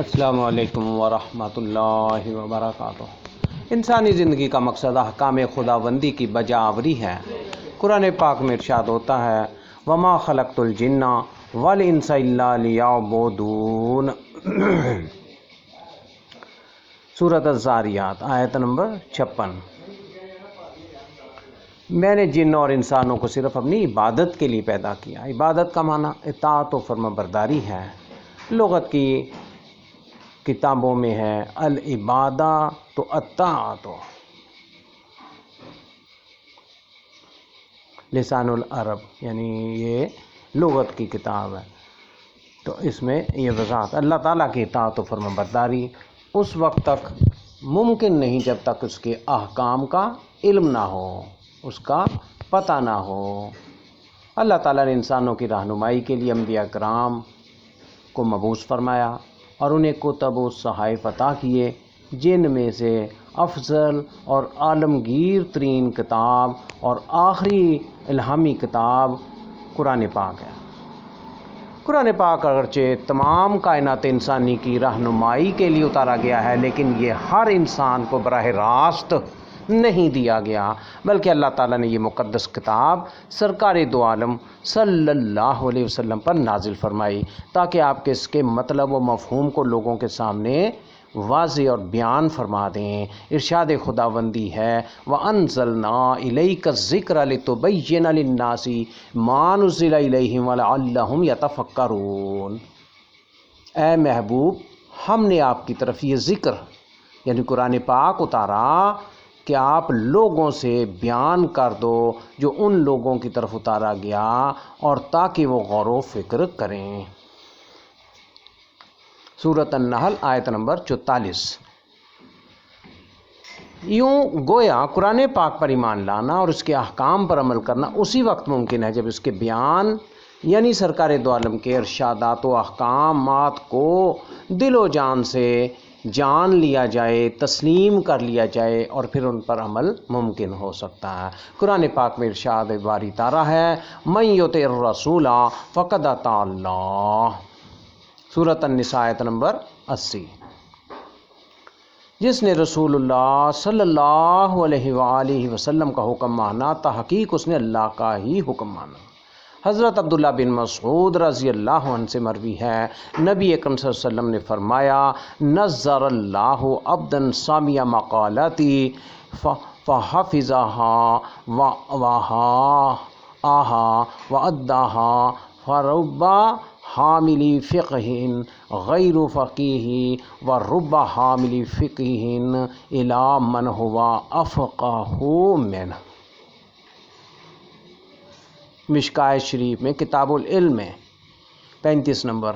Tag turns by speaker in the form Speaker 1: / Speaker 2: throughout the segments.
Speaker 1: السلام علیکم ورحمۃ اللہ وبرکاتہ۔ انسانی زندگی کا مقصد احکام خداوندی کی بجاوری ہے۔ قرآن پاک میں ارشاد ہوتا ہے وما خلقت الجن والانس الا لیعبدون۔ سورۃ الذاریات آیت نمبر 56۔ میں نے جن اور انسانوں کو صرف اپنی عبادت کے لیے پیدا کیا۔ عبادت کا معنی اطاعت و فرمانبرداری ہے۔ لغت کی کتابوں میں ہے العبادہ تو الطاعت۔ لسان العرب یعنی یہ لغت کی کتاب ہے، تو اس میں یہ وضاحت اللہ تعالیٰ کی اطاعت و فرمانبرداری اس وقت تک ممکن نہیں جب تک اس کے احکام کا علم نہ ہو، اس کا پتہ نہ ہو۔ اللہ تعالیٰ نے انسانوں کی رہنمائی کے لیے انبیاء کرام کو مبعوث فرمایا اور انہیں کتب و صحائف عطا کیے، جن میں سے افضل اور عالمگیر ترین کتاب اور آخری الہامی کتاب قرآن پاک ہے۔ قرآن پاک اگرچہ تمام کائنات انسانی کی رہنمائی کے لیے اتارا گیا ہے، لیکن یہ ہر انسان کو براہ راست نہیں دیا گیا، بلکہ اللہ تعالیٰ نے یہ مقدس کتاب سرکار دو عالم صلی اللہ علیہ وسلم پر نازل فرمائی تاکہ آپ کے اس کے مطلب و مفہوم کو لوگوں کے سامنے واضح اور بیان فرما دیں۔ ارشاد خداوندی ہے وَأَنزَلْنَا إِلَيْكَ الذِّكْرَ لِتُبَيِّنَ لِلنَّاسِ مَا نُزِّلَ إِلَيْهِمْ وَلَعَلَّهُمْ يَتَفَكَّرُونَ۔ اے محبوب، ہم نے آپ کی طرف یہ ذکر یعنی قرآن پاک اتارا کہ آپ لوگوں سے بیان کر دو جو ان لوگوں کی طرف اتارا گیا، اور تاکہ وہ غور و فکر کریں۔ سورۃ النحل آیت نمبر 44۔ یوں گویا قرآن پاک پر ایمان لانا اور اس کے احکام پر عمل کرنا اسی وقت ممکن ہے جب اس کے بیان یعنی سرکار دو عالم کے ارشادات و احکامات کو دل و جان سے جان لیا جائے، تسلیم کر لیا جائے، اور پھر ان پر عمل ممکن ہو سکتا ہے۔ قرآن پاک میں ارشاد باری تعالیٰ ہے من یطع الرسول فقد اطاع اللہ۔ سورۃ النساء آیت نمبر 80۔ جس نے رسول اللہ صلی اللہ علیہ وآلہ وسلم کا حکم مانا، تحقیق اس نے اللہ کا ہی حکم مانا۔ حضرت عبداللہ بن مسعود رضی اللہ عنہ سے مروی ہے، نبی اکرم صلی اللہ علیہ وسلم نے فرمایا نظر اللہ عبدا سامع مقالتی فحفظها وأداها فرب حامل فقہ غیر فقیہ ورب حامل فقہ الی من ہوا افقہ منہ۔ مشکوٰۃ شریف میں کتاب العلم میں 35 نمبر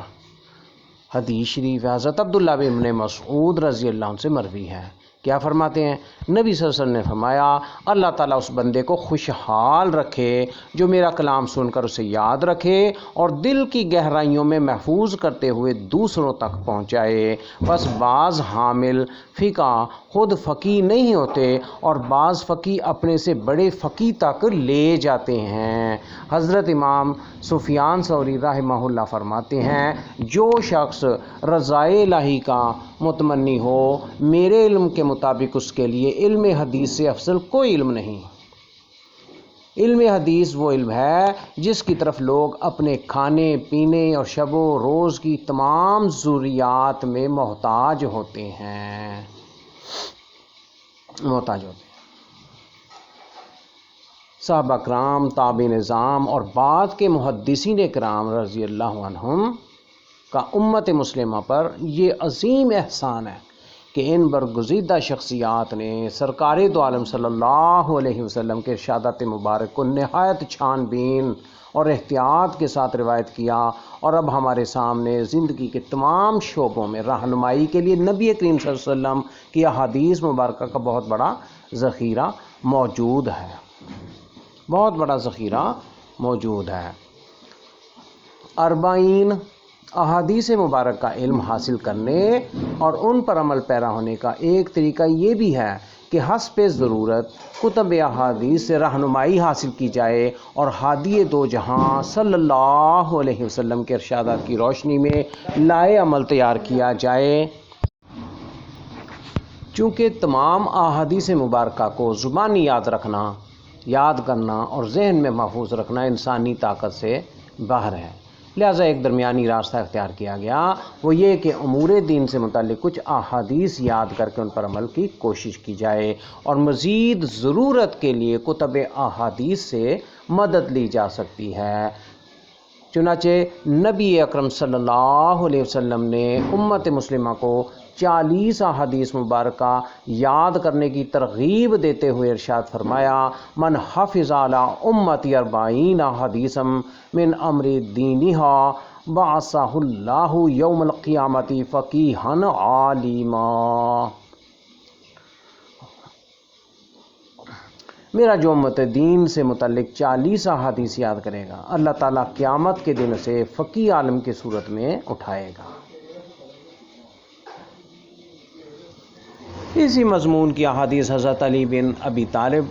Speaker 1: حدیث شریف حضرت عبداللہ بن مسعود رضی اللہ عنہ سے مروی ہے۔ کیا فرماتے ہیں؟ نبی صلی اللہ علیہ وسلم نے فرمایا اللہ تعالیٰ اس بندے کو خوشحال رکھے جو میرا کلام سن کر اسے یاد رکھے اور دل کی گہرائیوں میں محفوظ کرتے ہوئے دوسروں تک پہنچائے۔ بس بعض حامل فقہ خود فقیہ نہیں ہوتے اور بعض فقیہ اپنے سے بڑے فقیہ تک لے جاتے ہیں۔ حضرت امام سفیان ثوری رحمہ اللہ فرماتے ہیں جو شخص رضائے الہی کا متمنی ہو، میرے علم کے مطابق اس کے لیے علم حدیث سے افضل کوئی علم نہیں۔ علم حدیث وہ علم ہے جس کی طرف لوگ اپنے کھانے پینے اور شب و روز کی تمام ضروریات میں محتاج ہوتے ہیں۔ صحابہ کرام، تابعین نظام اور بعد کے محدثین کرام رضی اللہ عنہم کا امت مسلمہ پر یہ عظیم احسان ہے کہ ان برگزیدہ شخصیات نے سرکار دو عالم صلی اللہ علیہ وسلم کے ارشادات مبارک کو نہایت چھان بین اور احتیاط کے ساتھ روایت کیا، اور اب ہمارے سامنے زندگی کے تمام شعبوں میں رہنمائی کے لیے نبی کریم صلی اللہ علیہ وسلم کی احادیث مبارکہ کا بہت بڑا ذخیرہ موجود ہے۔ بہت بڑا ذخیرہ موجود ہے۔ 40 احادیث مبارک کا علم حاصل کرنے اور ان پر عمل پیرا ہونے کا ایک طریقہ یہ بھی ہے کہ حسب ضرورت کتب احادیث سے رہنمائی حاصل کی جائے اور ہادی دو جہاں صلی اللہ علیہ وسلم کے ارشادات کی روشنی میں لائے عمل تیار کیا جائے۔ چونکہ تمام احادیث مبارکہ کو زبانی یاد رکھنا، یاد کرنا اور ذہن میں محفوظ رکھنا انسانی طاقت سے باہر ہے، لہٰذا ایک درمیانی راستہ اختیار کیا گیا، وہ یہ کہ امور دین سے متعلق کچھ احادیث یاد کر کے ان پر عمل کی کوشش کی جائے اور مزید ضرورت کے لیے کتب احادیث سے مدد لی جا سکتی ہے۔ چنانچہ نبی اکرم صلی اللہ علیہ وسلم نے امت مسلمہ کو 40 احادیث مبارکہ یاد کرنے کی ترغیب دیتے ہوئے ارشاد فرمایا، من حفظ علی امتی 40 حدیثا من امر دینہا بعثہ اللہ یوم القیامت فقیہا عالما۔ میرا جو امت دین سے متعلق 40 احادیث یاد کرے گا، اللہ تعالیٰ قیامت کے دن سے فقیہ عالم کی صورت میں اٹھائے گا۔ اسی مضمون کی احادیث حضرت علی بن ابی طالب،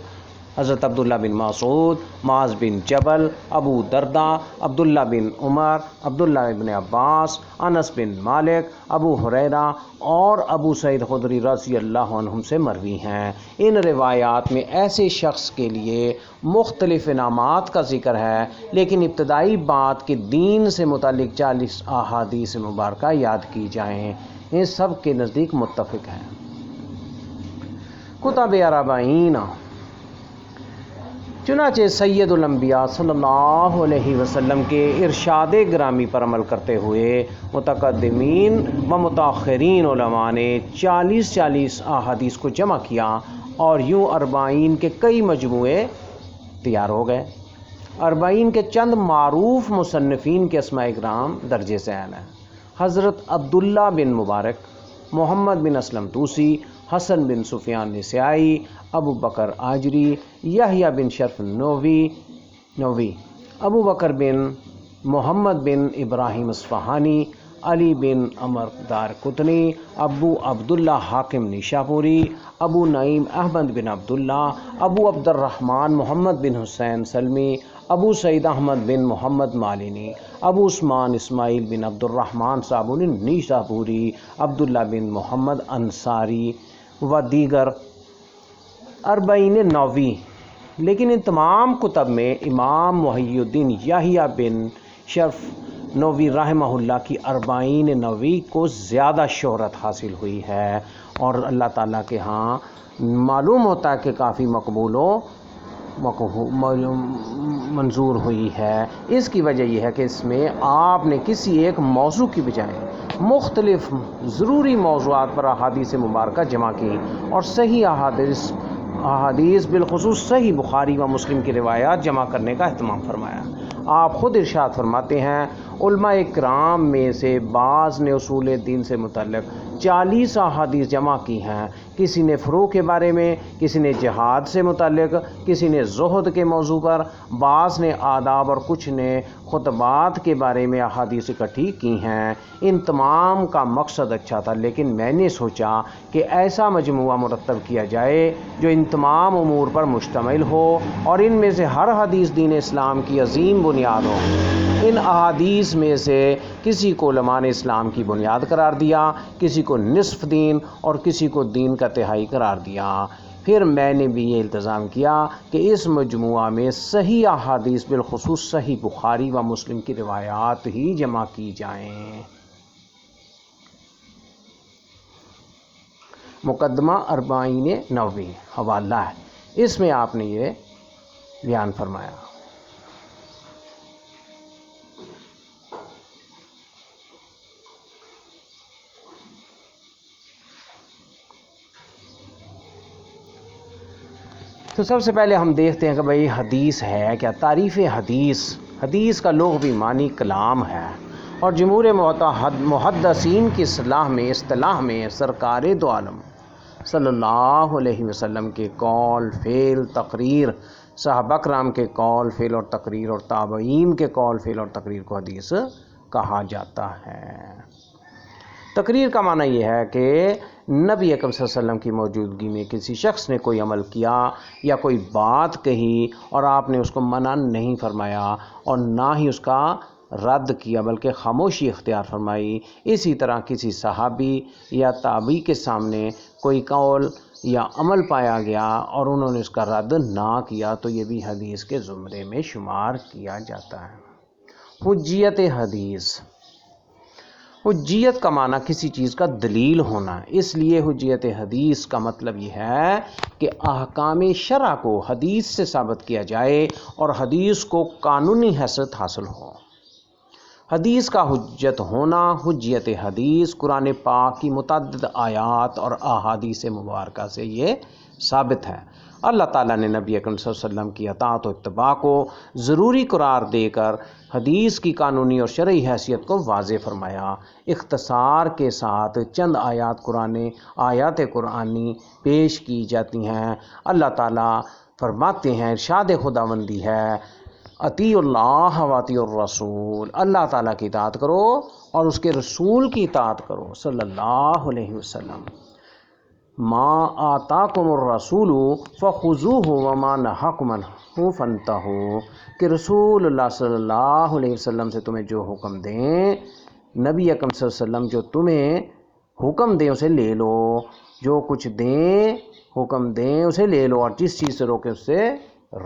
Speaker 1: حضرت عبداللہ بن مسعود، معاذ بن جبل، ابو درداء، عبداللہ بن عمر، عبداللہ بن عباس، انس بن مالک، ابو ہریرہ اور ابو سعید خدری رضی اللہ عنہم سے مروی ہیں۔ ان روایات میں ایسے شخص کے لیے مختلف انعامات کا ذکر ہے، لیکن ابتدائی بات کہ دین سے متعلق 40 احادیث مبارکہ یاد کی جائیں، یہ سب کے نزدیک متفق ہیں۔ کتب 40، چنانچہ سید الانبیاء صلی اللہ علیہ وسلم کے ارشاد گرامی پر عمل کرتے ہوئے متقدمین و متاخرین علماء نے 40 احادیث کو جمع کیا اور یوں 40 کے کئی مجموعے تیار ہو گئے۔ 40 کے چند معروف مصنفین کے اسماء اکرام درج ذیل ہیں: حضرت عبداللہ بن مبارک، محمد بن اسلم توسی، حسن بن سفیان نسائی، ابو بکر آجری، یحییٰ بن شرف نووی، ابو بکر بن محمد بن ابراہیم اصفہانی، علی بن عمر دار قطنی، ابو عبداللہ حاکم نیشاپوری، ابو نعیم احمد بن عبداللہ، ابو عبد الرحمن محمد بن حسین سلمی، ابو سعید احمد بن محمد مالینی، ابو عثمان اسماعیل بن عبد الرحمن صابونی نیشاپوری، عبداللہ بن محمد انصاری و دیگر 40 نووی۔ لیکن ان تمام کتب میں امام محی الدین یحییٰ بن شرف نووی رحمہ اللہ کی 40 نووی کو زیادہ شہرت حاصل ہوئی ہے اور اللہ تعالیٰ کے ہاں معلوم ہوتا ہے کہ کافی مقبول و منظور ہوئی ہے۔ اس کی وجہ یہ ہے کہ اس میں آپ نے کسی ایک موضوع کی بجائے مختلف ضروری موضوعات پر احادیث مبارکہ جمع کی اور صحیح احادیث بالخصوص صحیح بخاری و مسلم کی روایات جمع کرنے کا اہتمام فرمایا۔ آپ خود ارشاد فرماتے ہیں، علماء کرام میں سے بعض نے اصول دین سے متعلق 40 احادیث جمع کی ہیں، کسی نے فروغ کے بارے میں، کسی نے جہاد سے متعلق، کسی نے زہد کے موضوع پر، بعض نے آداب اور کچھ نے خطبات کے بارے میں احادیث اکٹھی کی ہیں۔ ان تمام کا مقصد اچھا تھا، لیکن میں نے سوچا کہ ایسا مجموعہ مرتب کیا جائے جو ان تمام امور پر مشتمل ہو اور ان میں سے ہر حدیث دین اسلام کی عظیم بنیاد ہو۔ ان احادیث میں سے کسی کو علماء نے اسلام کی بنیاد قرار دیا، کسی کو نصف دین اور کسی کو دین کا تہائی قرار دیا۔ پھر میں نے بھی یہ التزام کیا کہ اس مجموعہ میں صحیح احادیث بالخصوص صحیح بخاری و مسلم کی روایات ہی جمع کی جائیں۔ مقدمہ 40 نووی حوالہ ہے، اس میں آپ نے یہ بیان فرمایا۔ تو سب سے پہلے ہم دیکھتے ہیں کہ بھئی حدیث ہے کیا؟ تعریف حدیث کا لغوی معنی کلام ہے اور جمہور محدثین کی اصطلاح میں سرکار دو عالم صلی اللہ علیہ وسلم کے قول، فعل، تقریر، صحابہ کرام کے قول، فعل اور تقریر اور تابعین کے قول، فعل اور تقریر کو حدیث کہا جاتا ہے۔ تقریر کا معنی یہ ہے کہ نبی اکرم صلی اللہ علیہ وسلم کی موجودگی میں کسی شخص نے کوئی عمل کیا یا کوئی بات کہی اور آپ نے اس کو منع نہیں فرمایا اور نہ ہی اس کا رد کیا بلکہ خاموشی اختیار فرمائی، اسی طرح کسی صحابی یا تابعی کے سامنے کوئی قول یا عمل پایا گیا اور انہوں نے اس کا رد نہ کیا تو یہ بھی حدیث کے زمرے میں شمار کیا جاتا ہے۔ حجیت حدیث، حجیت کا معنی کسی چیز کا دلیل ہونا، اس لیے حجیت حدیث کا مطلب یہ ہے کہ احکام شرع کو حدیث سے ثابت کیا جائے اور حدیث کو قانونی حیثیت حاصل ہو۔ حدیث کا حجت ہونا، حجیت حدیث قرآن پاک کی متعدد آیات اور احادیث مبارکہ سے یہ ثابت ہے۔ اللہ تعالیٰ نے نبی اکرم صلی اللہ علیہ وسلم کی اطاعت و اتباع کو ضروری قرار دے کر حدیث کی قانونی اور شرعی حیثیت کو واضح فرمایا۔ اختصار کے ساتھ چند آیات قرآنی پیش کی جاتی ہیں۔ اللہ تعالیٰ فرماتے ہیں، ارشاد خداوندی ہے، اطیعوا اللہ و اطیعوا الرسول، اللہ تعالیٰ کی اطاعت کرو اور اس کے رسول کی اطاعت کرو صلی اللہ علیہ وسلم۔ ما آتاکم الرسول فخذوہ وما نہاکم عنہ فانتہوا، کہ رسول اللہ صلی اللہ علیہ وسلم سے تمہیں جو حکم دیں، نبی اکرم صلی اللہ علیہ وسلم جو تمہیں حکم دیں اسے لے لو، جو کچھ دیں حکم دیں اسے لے لو اور جس چیز سے روکے اس سے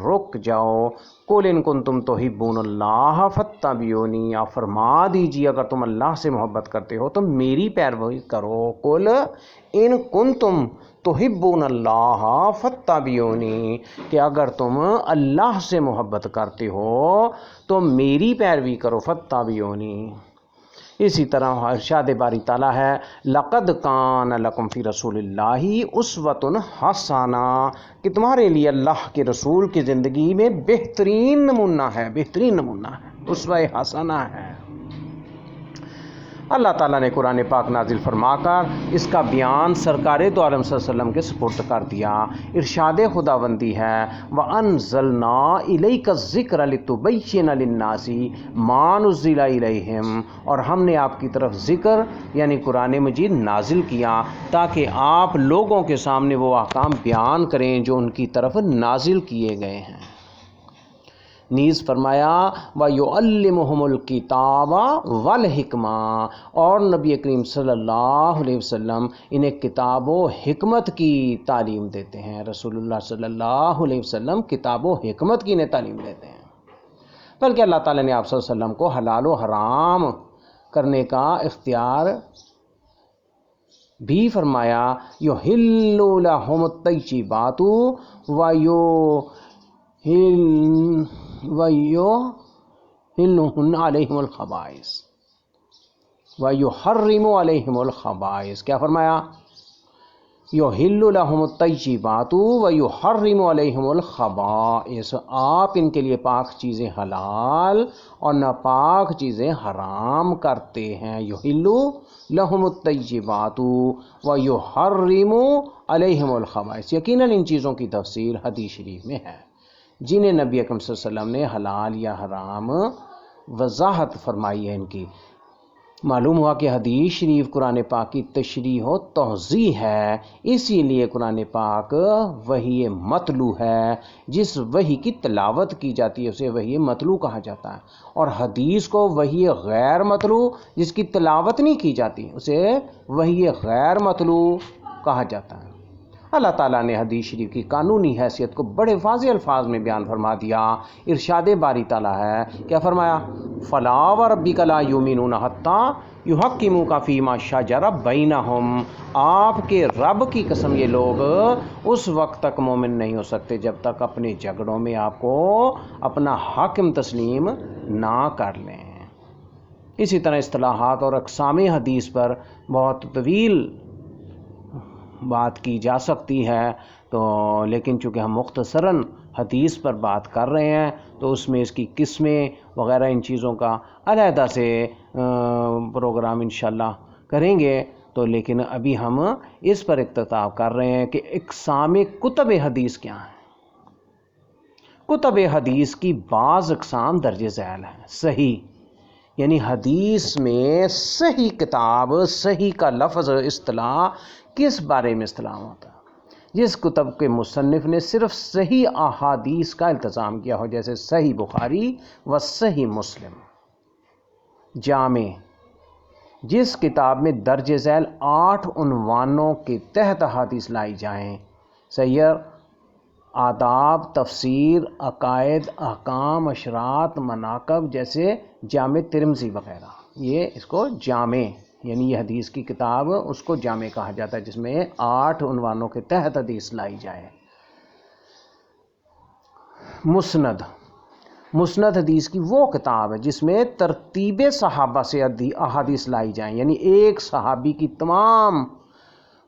Speaker 1: رک جاؤ۔ قل ان کنتم تحبون اللہ فاتبعونی، آپ فرما دیجیے اگر تم اللہ سے محبت کرتے ہو تو میری پیروی کرو۔ قل ان کنتم تحبون اللہ فاتبعونی، کہ اگر تم اللہ سے محبت کرتے ہو تو میری پیروی کرو، فاتبعونی۔ اسی طرح ارشاد باری تعالیٰ ہے، لقد کان لکم فی رسول اللہ اسوۃ حسنہ، کہ تمہارے لیے اللہ کے رسول کی زندگی میں بہترین نمونہ ہے، بہترین نمونہ ہے، اسوہ حسنہ ہے۔ اللہ تعالیٰ نے قرآن پاک نازل فرما کر اس کا بیان سرکار دو عالم صلی اللہ علیہ وسلم کے سپرد کر دیا۔ ارشاد خداوندی ہے، وَأَنزَلْنَا إِلَيْكَ الذِّكْرَ لِتُبَيِّنَ لِلنَّاسِ مَا نُزِّلَ إِلَيْهِمْ، اور ہم نے آپ کی طرف ذکر یعنی قرآن مجید نازل کیا تاکہ آپ لوگوں کے سامنے وہ احکام بیان کریں جو ان کی طرف نازل کیے گئے ہیں۔ نیز فرمایا وَيُعَلِّمُهُمُ الْكِتَابَ وَالْحِکْمَةَ، اور نبی کریم صلی اللہ علیہ وسلم انہیں کتاب و حکمت کی تعلیم دیتے ہیں۔ رسول اللہ صلی اللہ علیہ وسلم کتاب و حکمت کی انہیں تعلیم دیتے ہیں، بلکہ اللہ تعالیٰ نے آپ صلی اللہ علیہ وسلم کو حلال و حرام کرنے کا اختیار بھی فرمایا، یحل لہم الطیبات وَيُحِلُّ عَلَيْهِمُ الْخَبَائِثَ وَيُحَرِّمُ عَلَيْهِمُ الْخَبَائِثَ، کیا فرمایا؟ یحل لہم الطیبات وَيُحَرِّمُ عَلَيْهِمُ الْخَبَائِثَ، آپ ان کے لیے پاک چیزیں حلال اور ناپاک چیزیں حرام کرتے ہیں۔ یحل لہم الطیبات وَيُحَرِّمُ عَلَيْهِمُ الْخَبَائِث، یقیناً ان چیزوں کی تفصیل حدیث شریف میں ہے جنہیں نبی اکرم صلی اللہ علیہ وسلم نے حلال یا حرام وضاحت فرمائی ہے۔ ان کی معلوم ہوا کہ حدیث شریف قرآن پاک کی تشریح و توضیح ہے، اسی لیے قرآن پاک وحی متلو ہے، جس وحی کی تلاوت کی جاتی ہے اسے وحی متلو کہا جاتا ہے، اور حدیث کو وحی غیر متلو جس کی تلاوت نہیں کی جاتی اسے وحی غیر متلو کہا جاتا ہے۔ اللہ تعالیٰ نے حدیث شریف کی قانونی حیثیت کو بڑے واضح الفاظ میں بیان فرما دیا۔ ارشاد باری تعالیٰ ہے، کیا فرمایا؟ فَلَا وَرَبِّكَ لَا يُؤْمِنُونَ حَتَّىٰ يُحَكِّمُوكَ فِي مَا شَجَرَ بَيْنَهُمْ، آپ کے رب کی قسم یہ لوگ اس وقت تک مومن نہیں ہو سکتے جب تک اپنے جھگڑوں میں آپ کو اپنا حاکم تسلیم نہ کر لیں۔ اسی طرح اصطلاحات اور اقسام حدیث پر بہت طویل بات کی جا سکتی ہے، تو لیکن چونکہ ہم مختصراً حدیث پر بات کر رہے ہیں تو اس میں اس کی قسمیں وغیرہ ان چیزوں کا علیحدہ سے پروگرام انشاءاللہ کریں گے، تو لیکن ابھی ہم اس پر اکتفا کر رہے ہیں کہ اقسام کتب حدیث کیا ہیں۔ کتب حدیث کی بعض اقسام درج ذیل ہیں۔ صحیح یعنی حدیث میں صحیح کتاب، صحیح کا لفظ اصطلاح کس بارے میں استعمال ہوتا ہے؟ جس کتب کے مصنف نے صرف صحیح احادیث کا التزام کیا ہو، جیسے صحیح بخاری و صحیح مسلم۔ جامع، جس کتاب میں درج ذیل 8 عنوانوں کے تحت احادیث لائی جائیں، سیر، آداب، تفسیر، عقائد، احکام، اشراط، مناقب، جیسے جامع ترمذی وغیرہ، یہ اس کو جامع، یعنی یہ حدیث کی کتاب اس کو جامع کہا جاتا ہے جس میں 8 عنوانوں کے تحت حدیث لائی جائے۔ مسند، مسند حدیث کی وہ کتاب ہے جس میں ترتیب صحابہ سے احادیث لائی جائیں، یعنی ایک صحابی کی تمام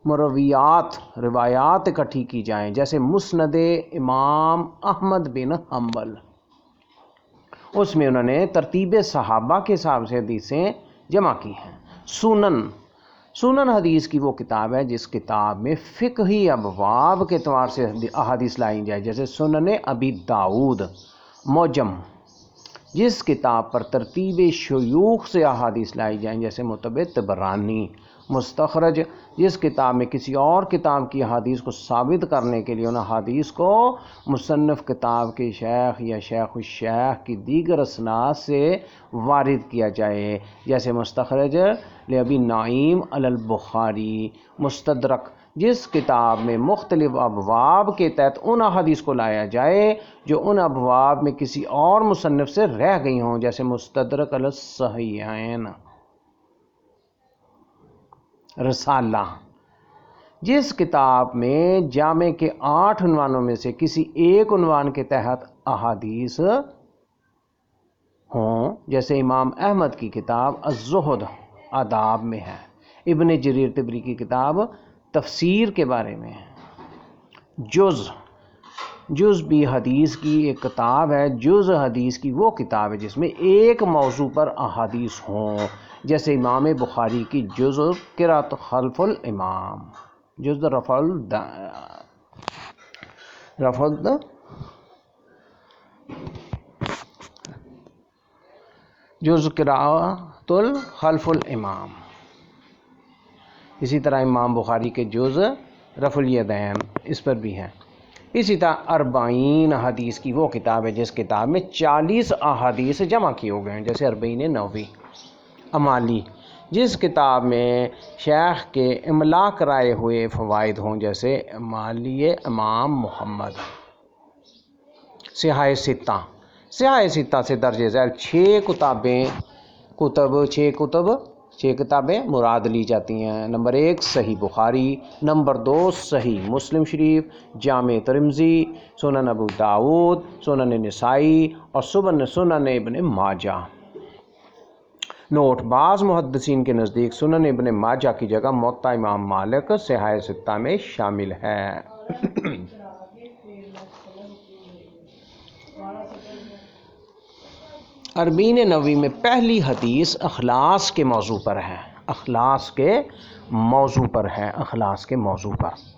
Speaker 1: مرویات، روایات اکٹھی کی جائیں، جیسے مسند امام احمد بن حنبل، اس میں انہوں نے ترتیب صحابہ کے حساب سے حدیثیں جمع کی ہیں۔ سنن، سنن حدیث کی وہ کتاب ہے جس کتاب میں فقہی ابواب کے اعتبار سے احادیث لائی جائے، جیسے سنن ابی داؤد۔ معجم، جس کتاب پر ترتیب شیوخ سے احادیث لائی جائیں، جیسے متبع طبرانی۔ مستخرج، جس کتاب میں کسی اور کتاب کی احادیث کو ثابت کرنے کے لیے ان احادیث کو مصنف کتاب کے شیخ یا شیخ الشیخ کی دیگر اسناد سے وارد کیا جائے، جیسے مستخرج لابی نعیم علی البخاری۔ مستدرک، جس کتاب میں مختلف ابواب کے تحت ان احادیث کو لایا جائے جو ان ابواب میں کسی اور مصنف سے رہ گئی ہوں، جیسے مستدرک علی الصحیحین۔ رسالہ، جس کتاب میں جامع کے 8 عنوانوں میں سے کسی ایک عنوان کے تحت احادیث ہوں، جیسے امام احمد کی کتاب الزہد آداب میں ہے، ابن جریر طبری کی کتاب تفسیر کے بارے میں ہے۔ جز، جز بھی حدیث کی ایک کتاب ہے۔ جز حدیث کی وہ کتاب ہے جس میں ایک موضوع پر احادیث ہوں، جیسے امام بخاری کی جز قرأت خلف الامام، جز رفع جز قرأت خلف الامام۔ اسی طرح امام بخاری کے جز رفع الیدین، اس پر بھی ہے۔ اسی طرح 40 حدیث کی وہ کتاب ہے جس کتاب میں 40 احادیث جمع کیے ہو گئے ہیں، جیسے 40 نووی۔ امالی، جس کتاب میں شیخ کے املا کرائے ہوئے فوائد ہوں، جیسے امالی امام محمد۔ صحاح ستہ، صحاح ستہ سے درج ذیل 6 کتابیں مراد لی جاتی ہیں۔ نمبر 1 صحیح بخاری، نمبر 2 صحیح مسلم شریف، جامع ترمذی، سنن ابو داؤد، سنن نسائی اور سنن ابن ماجہ۔ نوٹ، بعض محدثین کے نزدیک سنن ابن ماجہ کی جگہ موطا امام مالک صحاح ستہ میں شامل ہے۔ 40 نووی میں پہلی حدیث اخلاص کے موضوع پر ہے، اخلاص کے موضوع پر ہے، اخلاص کے موضوع پر۔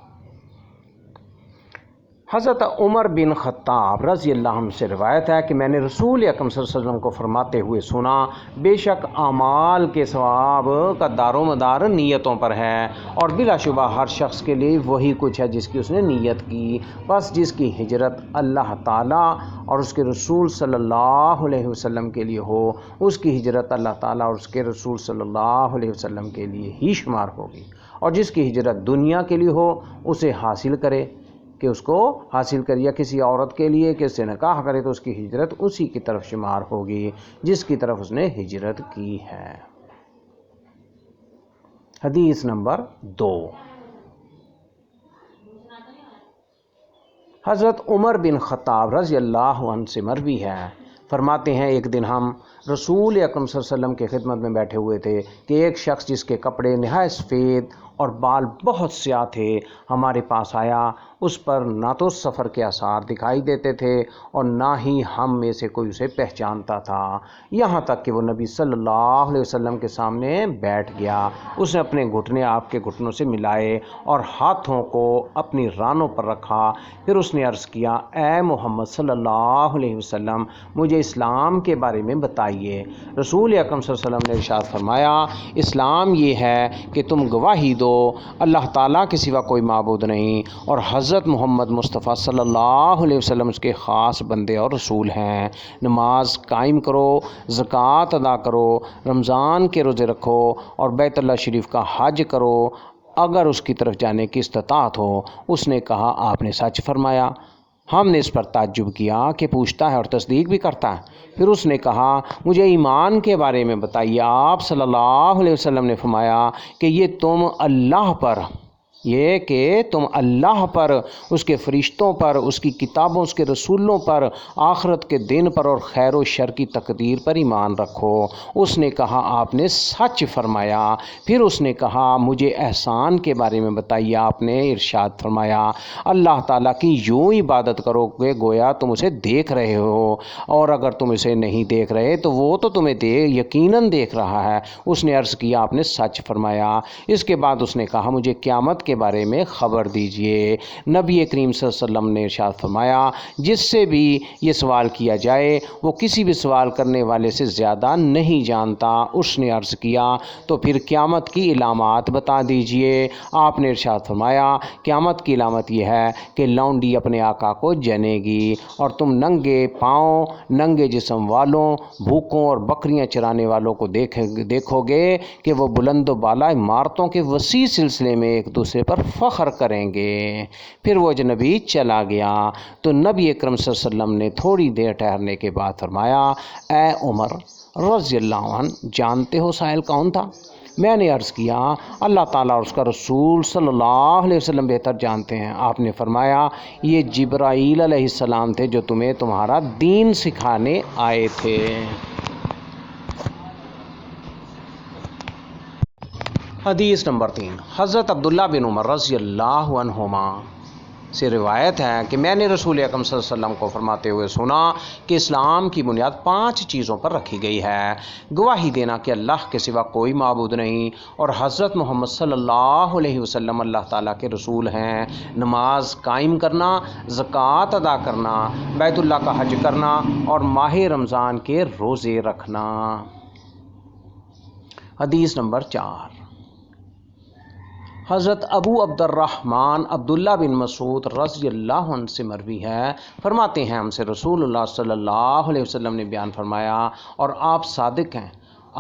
Speaker 1: حضرت عمر بن خطاب رضی اللہ عنہ سے روایت ہے کہ میں نے رسول اکرم صلی اللہ علیہ وسلم کو فرماتے ہوئے سنا، بے شک اعمال کے ثواب کا دار و مدار نیتوں پر ہے، اور بلا شبہ ہر شخص کے لیے وہی کچھ ہے جس کی اس نے نیت کی، بس جس کی ہجرت اللہ تعالیٰ اور اس کے رسول صلی اللہ علیہ وسلم کے لیے ہو، اس کی ہجرت اللہ تعالیٰ اور اس کے رسول صلی اللہ علیہ وسلم کے لیے ہی شمار ہوگی، اور جس کی ہجرت دنیا کے لیے ہو اسے حاصل کرے کہ اس کو حاصل کر، یا کسی عورت کے لیے کہ اس سے نکاح کرے تو اس کی ہجرت اسی کی طرف شمار ہوگی جس کی طرف اس نے ہجرت کی ہے۔ حدیث نمبر 2، حضرت عمر بن خطاب رضی اللہ عنہ سے مروی ہے، فرماتے ہیں ایک دن ہم رسول اکرم صلی اللہ علیہ وسلم کے خدمت میں بیٹھے ہوئے تھے کہ ایک شخص جس کے کپڑے نہایت سفید اور بال بہت سیاہ تھے ہمارے پاس آیا۔ اس پر نہ تو سفر کے آثار دکھائی دیتے تھے اور نہ ہی ہم میں سے کوئی اسے پہچانتا تھا، یہاں تک کہ وہ نبی صلی اللہ علیہ وسلم کے سامنے بیٹھ گیا۔ اس نے اپنے گھٹنے آپ کے گھٹنوں سے ملائے اور ہاتھوں کو اپنی رانوں پر رکھا، پھر اس نے عرض کیا، اے محمد صلی اللہ علیہ وسلم، مجھے اسلام کے بارے میں بتائیے۔ بتائیے۔ رسول اکرم صلی اللہ علیہ وسلم نے ارشاد فرمایا اسلام یہ ہے کہ تم گواہی دو اللہ تعالیٰ کے سوا کوئی معبود نہیں اور حضرت محمد مصطفیٰ صلی اللہ علیہ وسلم اس کے خاص بندے اور رسول ہیں، نماز قائم کرو، زکوٰۃ ادا کرو، رمضان کے روزے رکھو اور بیت اللہ شریف کا حج کرو اگر اس کی طرف جانے کی استطاعت ہو۔ اس نے کہا آپ نے سچ فرمایا۔ ہم نے اس پر تعجب کیا کہ پوچھتا ہے اور تصدیق بھی کرتا ہے۔ پھر اس نے کہا مجھے ایمان کے بارے میں بتائیے۔ آپ صلی اللہ علیہ وسلم نے فرمایا کہ تم اللہ پر، اس کے فرشتوں پر، اس کی کتابوں، اس کے رسولوں پر، آخرت کے دن پر اور خیر و شر کی تقدیر پر ایمان رکھو۔ اس نے کہا آپ نے سچ فرمایا۔ پھر اس نے کہا مجھے احسان کے بارے میں بتائیے۔ آپ نے ارشاد فرمایا اللہ تعالیٰ کی یوں عبادت کرو کہ گویا تم اسے دیکھ رہے ہو، اور اگر تم اسے نہیں دیکھ رہے تو وہ تو تمہیں یقیناً دیکھ رہا ہے۔ اس نے عرض کیا آپ نے سچ فرمایا۔ اس کے بعد اس نے کہا مجھے قیامت کے بارے میں خبر دیجئے۔ نبی کریم صلی اللہ علیہ وسلم نے ارشاد فرمایا جس سے بھی یہ سوال کیا جائے وہ کسی بھی سوال کرنے والے سے زیادہ نہیں جانتا۔ اس نے عرض کیا تو پھر قیامت کی علامات بتا دیجئے۔ آپ نے ارشاد فرمایا قیامت کی علامت یہ ہے کہ لونڈی اپنے آقا کو جنے گی اور تم ننگے پاؤں، ننگے جسم والوں، بھوکوں اور بکریاں چرانے والوں کو دیکھو گے کہ وہ بلند و بالا عمارتوں کے وسیع سلسلے میں ایک دوسرے پر فخر کریں گے۔ پھر وہ اجنبی چلا گیا تو نبی اکرم صلی اللہ علیہ وسلم نے تھوڑی دیر ٹھہرنے کے بعد فرمایا اے عمر رضی اللہ عنہ جانتے ہو سائل کون تھا؟ میں نے عرض کیا اللہ تعالیٰ اور اس کا رسول صلی اللہ علیہ وسلم بہتر جانتے ہیں۔ آپ نے فرمایا یہ جبرائیل علیہ السلام تھے جو تمہیں تمہارا دین سکھانے آئے تھے۔ حدیث نمبر 3 حضرت عبداللہ بن عمر رضی اللہ عنہما سے روایت ہے کہ میں نے رسول اکرم صلی اللہ علیہ وسلم کو فرماتے ہوئے سنا کہ اسلام کی بنیاد 5 چیزوں پر رکھی گئی ہے: گواہی دینا کہ اللہ کے سوا کوئی معبود نہیں اور حضرت محمد صلی اللہ علیہ وسلم اللہ تعالیٰ کے رسول ہیں، نماز قائم کرنا، زکوٰۃ ادا کرنا، بیت اللہ کا حج کرنا اور ماہ رمضان کے روزے رکھنا۔ حدیث نمبر 4 حضرت ابو عبد الرحمن عبداللہ بن مسعود رضی اللہ عنہ سے مروی ہے، فرماتے ہیں ہم سے رسول اللہ صلی اللہ علیہ وسلم نے بیان فرمایا اور آپ صادق ہیں،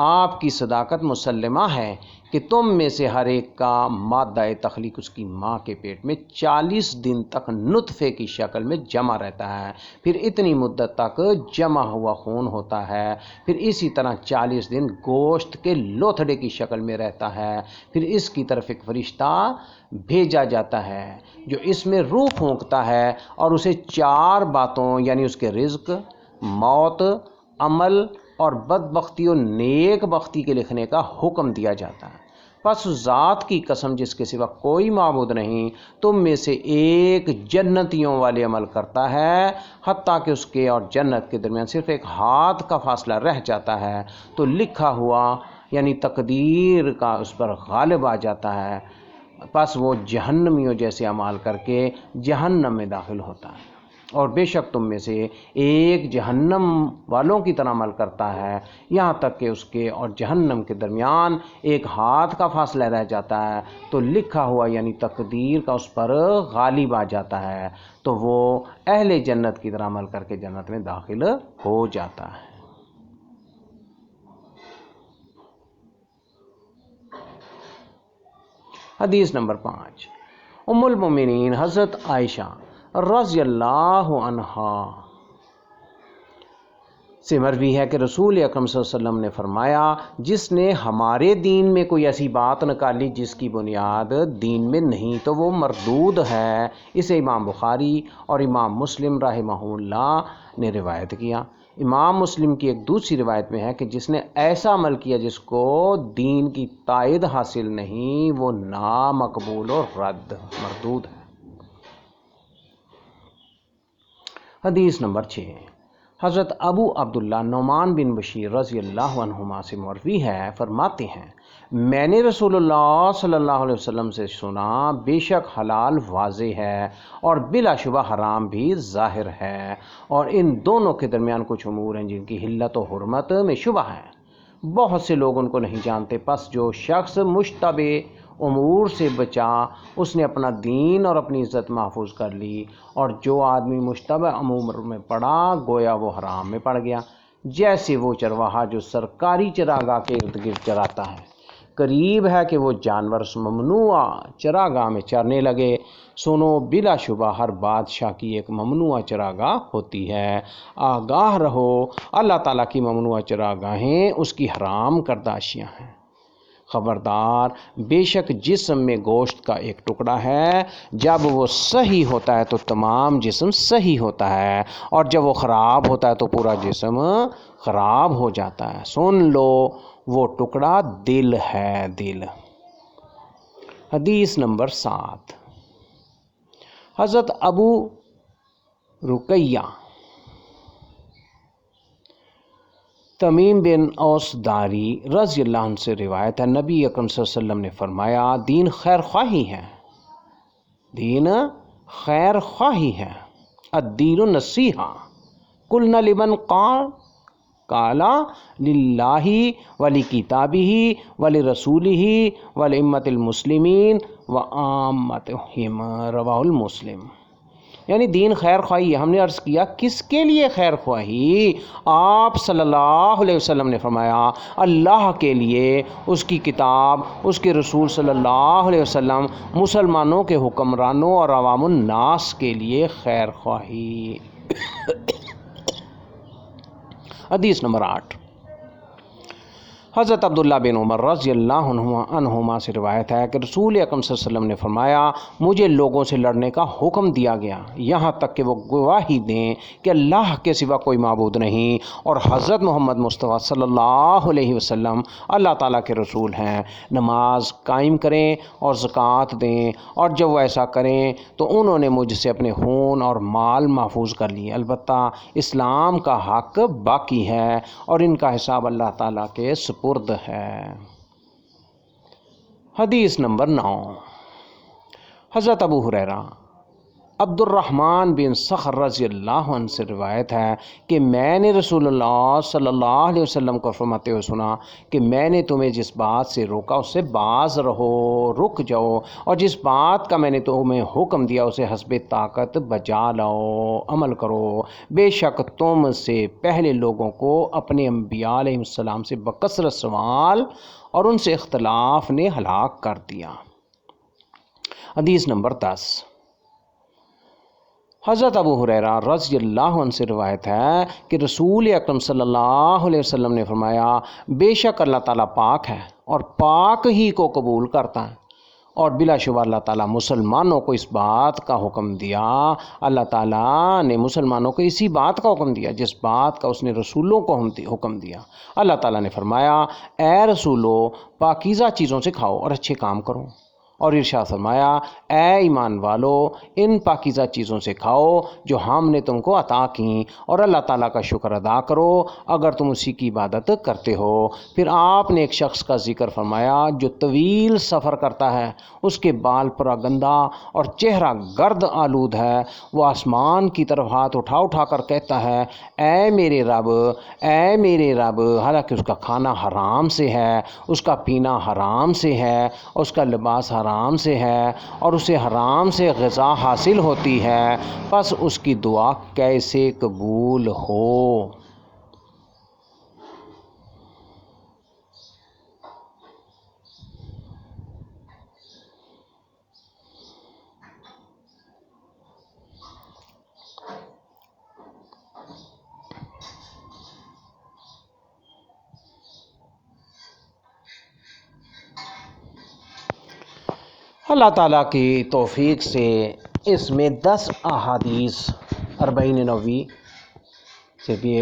Speaker 1: آپ کی صداقت مسلمہ ہے کہ تم میں سے ہر ایک کا مادہ تخلیق اس کی ماں کے پیٹ میں 40 دن تک نطفے کی شکل میں جمع رہتا ہے، پھر اتنی مدت تک جمع ہوا خون ہوتا ہے، پھر اسی طرح 40 دن گوشت کے لوتھڑے کی شکل میں رہتا ہے، پھر اس کی طرف ایک فرشتہ بھیجا جاتا ہے جو اس میں روح پھونکتا ہے اور اسے 4 باتوں یعنی اس کے رزق، موت، عمل اور بدبختی اور نیک بختی کے لکھنے کا حکم دیا جاتا ہے۔ پس ذات کی قسم جس کے سوا کوئی معبود نہیں، تم میں سے ایک جنتیوں والے عمل کرتا ہے حتیٰ کہ اس کے اور جنت کے درمیان صرف ایک ہاتھ کا فاصلہ رہ جاتا ہے تو لکھا ہوا یعنی تقدیر کا اس پر غالب آ جاتا ہے، پس وہ جہنمیوں جیسے اعمال کر کے جہنم میں داخل ہوتا ہے، اور بے شک تم میں سے ایک جہنم والوں کی طرح عمل کرتا ہے یہاں تک کہ اس کے اور جہنم کے درمیان ایک ہاتھ کا فاصلہ رہ جاتا ہے تو لکھا ہوا یعنی تقدیر کا اس پر غالب آ جاتا ہے تو وہ اہل جنت کی طرح عمل کر کے جنت میں داخل ہو جاتا ہے۔ حدیث نمبر 5 ام المومنین حضرت عائشہ رضی اللہ عنہا سے مروی ہے کہ رسول اکرم صلی اللہ علیہ وسلم نے فرمایا جس نے ہمارے دین میں کوئی ایسی بات نکالی جس کی بنیاد دین میں نہیں تو وہ مردود ہے۔ اسے امام بخاری اور امام مسلم رحمہ اللہ نے روایت کیا۔ امام مسلم کی ایک دوسری روایت میں ہے کہ جس نے ایسا عمل کیا جس کو دین کی تائید حاصل نہیں وہ نامقبول اور رد مردود ہے۔ حدیث نمبر 6 حضرت ابو عبداللہ نعمان بن بشیر رضی اللہ عنہما سے مروی ہے، فرماتے ہیں میں نے رسول اللہ صلی اللہ علیہ وسلم سے سنا، بے شک حلال واضح ہے اور بلا شبہ حرام بھی ظاہر ہے، اور ان دونوں کے درمیان کچھ امور ہیں جن کی حلت و حرمت میں شبہ ہے، بہت سے لوگ ان کو نہیں جانتے۔ پس جو شخص مشتبہ امور سے بچا اس نے اپنا دین اور اپنی عزت محفوظ کر لی، اور جو آدمی مشتبہ امور میں پڑا گویا وہ حرام میں پڑ گیا، جیسے وہ چرواہا جو سرکاری چراگاہ کے ارد گرد چراتا ہے، قریب ہے کہ وہ جانور اس ممنوع چراگاہ میں چرنے لگے۔ سنو، بلا شبہ ہر بادشاہ کی ایک ممنوع چراگاہ ہوتی ہے، آگاہ رہو، اللہ تعالیٰ کی ممنوع چراگاہیں اس کی حرام کردہ اشیاء ہیں۔ خبردار، بے شک جسم میں گوشت کا ایک ٹکڑا ہے، جب وہ صحیح ہوتا ہے تو تمام جسم صحیح ہوتا ہے، اور جب وہ خراب ہوتا ہے تو پورا جسم خراب ہو جاتا ہے۔ سن لو، وہ ٹکڑا دل ہے، دل۔ حدیث نمبر 7، حضرت ابو رقیہ تمیم بن اوس داری رضی اللہ عنہ سے روایت ہے، نبی اکرم صلی اللہ علیہ وسلم نے فرمایا، دین خیر خواہی ہے، دین خیر خواہی ہے، الدین النصیحہ، قلنا لمن قال للہ ولکتابہ ولرسولہ ولأئمۃ المسلمین وعامتہم، رواہ المسلم۔ یعنی دین خیر خواہی ہے۔ ہم نے عرض کیا کس کے لیے خیر خواہی؟ آپ صلی اللہ علیہ وسلم نے فرمایا اللہ کے لیے، اس کی کتاب، اس کے رسول صلی اللہ علیہ وسلم، مسلمانوں کے حکمرانوں اور عوام الناس کے لیے خیر خواہی۔ حدیث نمبر 8، حضرت عبداللہ بن عمر رضی اللہ عنہما سے روایت ہے کہ رسول اکرم صلی اللہ علیہ وسلم نے فرمایا، مجھے لوگوں سے لڑنے کا حکم دیا گیا یہاں تک کہ وہ گواہی دیں کہ اللہ کے سوا کوئی معبود نہیں، اور حضرت محمد مصطفیٰ صلی اللہ علیہ وسلم اللہ تعالیٰ کے رسول ہیں، نماز قائم کریں اور زکوٰۃ دیں، اور جب وہ ایسا کریں تو انہوں نے مجھ سے اپنے خون اور مال محفوظ کر لیے، البتہ اسلام کا حق باقی ہے اور ان کا حساب اللہ تعالیٰ کے سپرد ہے۔ حدیث نمبر 9، حضرت ابو ہریرہ عبد الرحمن بن صخر رضی اللہ عنہ سے روایت ہے کہ میں نے رسول اللہ صلی اللہ علیہ وسلم کو فرماتے ہوئے سنا کہ میں نے تمہیں جس بات سے روکا اس سے باز رہو، رک جاؤ، اور جس بات کا میں نے تمہیں حکم دیا اسے حسب طاقت بجا لاؤ، عمل کرو۔ بے شک تم سے پہلے لوگوں کو اپنے انبیاء علیہ السلام سے بکثرت سوال اور ان سے اختلاف نے ہلاک کر دیا۔ حدیث نمبر 10، حضرت ابو ہریرہ رضی اللہ عنہ سے روایت ہے کہ رسول اکرم صلی اللہ علیہ وسلم نے فرمایا، بے شک اللہ تعالیٰ پاک ہے اور پاک ہی کو قبول کرتا ہے، اور بلا شبہ اللہ تعالیٰ مسلمانوں کو اس بات کا حکم دیا، اللہ تعالیٰ نے مسلمانوں کو اسی بات کا حکم دیا جس بات کا اس نے رسولوں کو حکم دیا۔ اللہ تعالیٰ نے فرمایا، اے رسولو، پاکیزہ چیزوں سے کھاؤ اور اچھے کام کرو، اور ارشاد فرمایا، اے ایمان والو، ان پاکیزہ چیزوں سے کھاؤ جو ہم نے تم کو عطا کیں، اور اللہ تعالیٰ کا شکر ادا کرو اگر تم اسی کی عبادت کرتے ہو۔ پھر آپ نے ایک شخص کا ذکر فرمایا جو طویل سفر کرتا ہے، اس کے بال پورا گندا اور چہرہ گرد آلود ہے، وہ آسمان کی طرف ہاتھ اٹھا اٹھا کر کہتا ہے، اے میرے رب، اے میرے رب، حالانکہ اس کا کھانا حرام سے ہے، اس کا پینا حرام سے ہے، اس کا لباس حرام سے ہے، اور اسے حرام سے غذا حاصل ہوتی ہے، پس اس کی دعا کیسے قبول ہو؟ اللہ تعالیٰ کی توفیق سے اس میں 10 احادیث 40 نبوی سے بھی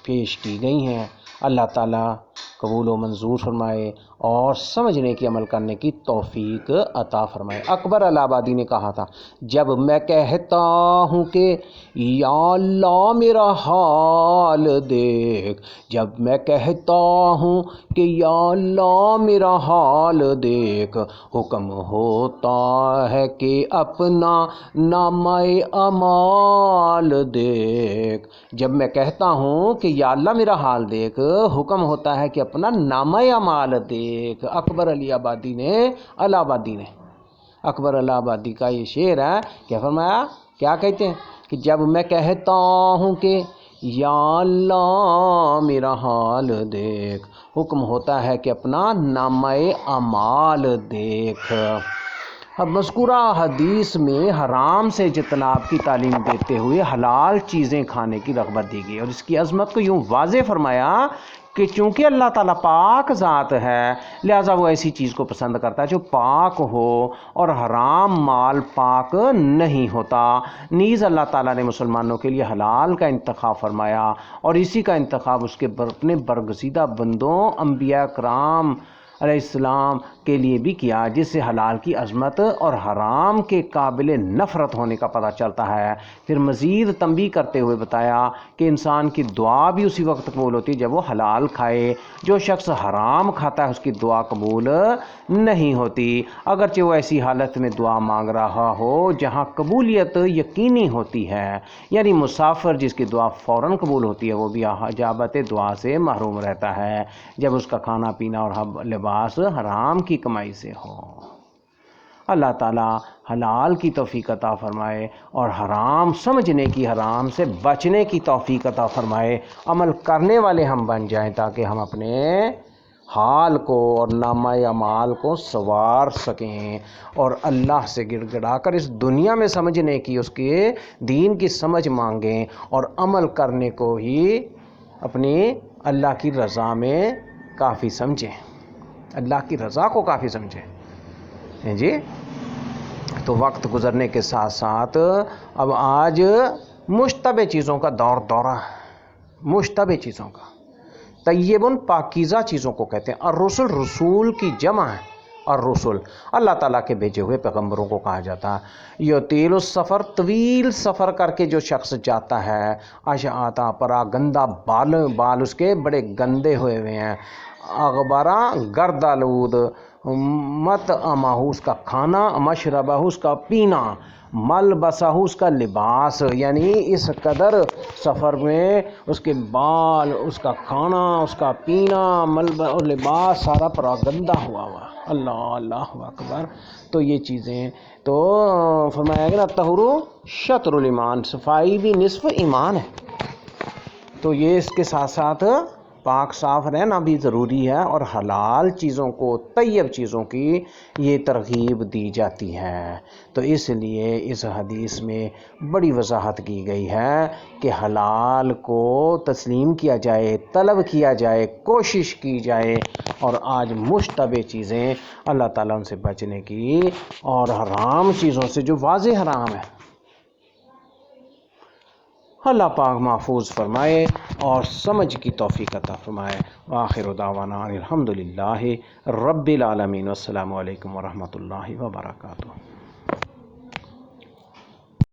Speaker 1: پیش کی گئی ہیں۔ اللہ تعالیٰ قبول و منظور فرمائے اور سمجھنے کی عمل کرنے کی توفیق عطا فرمائے۔ اکبر الہ آبادی نے کہا تھا، جب میں کہتا ہوں کہ یا اللہ میرا حال دیکھ، جب میں کہتا ہوں کہ یا اللہ میرا حال دیکھ، حکم ہوتا ہے کہ اپنا نامہ اعمال دیکھ۔ جب میں کہتا ہوں کہ یا اللہ میرا حال دیکھ، حکم ہوتا ہے کہ اپنا نامہ اعمال دیکھ۔ اکبر الہ آبادی نے اکبر الہ آبادی کا یہ شعر ہے، کیا فرمایا، کیا کہتے ہیں کہ جب میں کہتا ہوں کہ یا اللہ میرا حال دیکھ، حکم ہوتا ہے کہ اپنا نامہ اعمال دیکھ۔ اب مذکورہ حدیث میں حرام سے اجتناب کی تعلیم دیتے ہوئے حلال چیزیں کھانے کی رغبت دی گئی، اور اس کی عظمت کو یوں واضح فرمایا کہ چونکہ اللہ تعالیٰ پاک ذات ہے، لہٰذا وہ ایسی چیز کو پسند کرتا ہے جو پاک ہو، اور حرام مال پاک نہیں ہوتا۔ نیز اللہ تعالیٰ نے مسلمانوں کے لیے حلال کا انتخاب فرمایا، اور اسی کا انتخاب اس کے اپنے برگزیدہ بندوں انبیاء کرام علیہ السلام کے لیے بھی کیا، جس سے حلال کی عظمت اور حرام کے قابل نفرت ہونے کا پتہ چلتا ہے۔ پھر مزید تنبیہ کرتے ہوئے بتایا کہ انسان کی دعا بھی اسی وقت قبول ہوتی ہے جب وہ حلال کھائے، جو شخص حرام کھاتا ہے اس کی دعا قبول نہیں ہوتی، اگرچہ وہ ایسی حالت میں دعا مانگ رہا ہو جہاں قبولیت یقینی ہوتی ہے، یعنی مسافر جس کی دعا فوراً قبول ہوتی ہے وہ بھی اجابت دعا سے محروم رہتا ہے جب اس کا کھانا پینا اور لباس حرام کی کمائی سے ہو۔ اللہ تعالیٰ حلال کی توفیق عطا فرمائے اور حرام سمجھنے کی، حرام سے بچنے کی توفیق عطا فرمائے، عمل کرنے والے ہم بن جائیں تاکہ ہم اپنے حال کو اور نامہ اعمال کو سنوار سکیں، اور اللہ سے گڑ گڑا کر اس دنیا میں سمجھنے کی، اس کے دین کی سمجھ مانگیں، اور عمل کرنے کو ہی اپنی اللہ کی رضا میں کافی سمجھیں، اللہ کی رضا کو کافی سمجھیں جی۔ تو وقت گزرنے کے ساتھ ساتھ اب آج مشتبہ چیزوں کا دورہ ہے، مشتبہ چیزوں کا، طیبن پاکیزہ چیزوں کو کہتے ہیں۔ الرسل، رسول کی جمع ہے، الرسل اللہ تعالیٰ کے بھیجے ہوئے پیغمبروں کو کہا جاتا ہے۔ یطیل السفر، طویل سفر کر کے جو شخص جاتا ہے، اشعتا پرا، گندا بال اس کے بڑے گندے ہوئے ہیں، اغبارہ گرد آلود، مت اماہو اس کا کھانا، مشربہ اس کا پینا، ملبسہ اس کا لباس، یعنی اس قدر سفر میں اس کے بال، اس کا کھانا، اس کا پینا، ملبس اور لباس سارا پراگندہ ہوا اللہ اللہ اکبر۔ تو یہ چیزیں تو فرمایا گیا نا، طہر شطر الایمان، صفائی بھی نصف ایمان ہے۔ تو یہ اس کے ساتھ ساتھ پاک صاف رہنا بھی ضروری ہے، اور حلال چیزوں کو، طیب چیزوں کی یہ ترغیب دی جاتی ہے۔ تو اس لیے اس حدیث میں بڑی وضاحت کی گئی ہے کہ حلال کو تسلیم کیا جائے، طلب کیا جائے، کوشش کی جائے، اور آج مشتبہ چیزیں اللہ تعالیٰ ان سے بچنے کی، اور حرام چیزوں سے جو واضح حرام ہے، اللہ پاک محفوظ فرمائے اور سمجھ کی توفیق عطا فرمائے۔ وآخر دعوانا الحمدللہ رب العالمین، والسلام علیکم ورحمۃ اللہ وبرکاتہ۔